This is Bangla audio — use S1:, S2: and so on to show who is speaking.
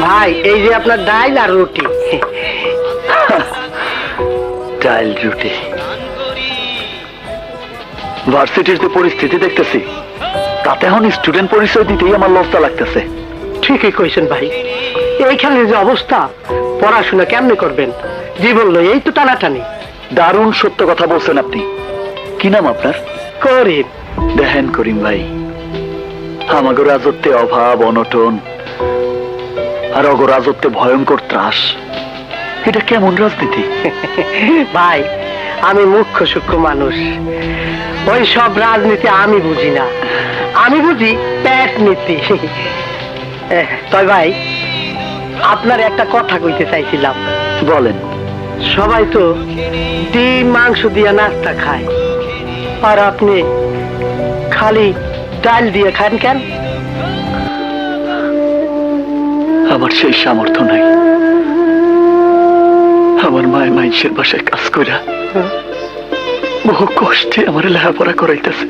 S1: ভাই এই যে আপনার ডাইল আর রুটি।
S2: ডাইল রুটি। ভার্সিটির যে পরিস্থিতি দেখতেছি তাতে এখন স্টুডেন্ট পরিচয় দিতেই আমার লজ্জা লাগতেছে।
S1: ঠিকই কইছেন ভাই, এইখানে যে অবস্থা, পড়াশোনা কেমনে করবেন? জীবন লই এই তো টানাটানি।
S2: দারুণ সত্য কথা বলছেন আপনি। কি নাম আপনার?
S1: করিম।
S2: দেখেন করিম ভাই, আমাগো রাজত্বে অভাব অনটন আর অগো রাজত্বে ভয়ঙ্কর ত্রাস, এটা কেমন রাজনীতি?
S1: ভাই আমি মুখ্য সূক্ষ্ম মানুষ, ওই সব রাজনীতি আমি বুঝি না, আমি বুঝি পেট নীতি। তবে ভাই আপনার একটা কথা কইতে চাইছিলাম।
S2: বলেন।
S1: সবাই তো ডিম মাংস দিয়া নাস্তা খায়, আর আপনি খালি ডাল দিয়ে খান কেন?
S2: আমার সেই সামর্থ্য নাই। আমার মায়ের মাইনসের বাসায় কাজ কইরা বহু কষ্টে আমার লেখাপড়া করাইতেছে।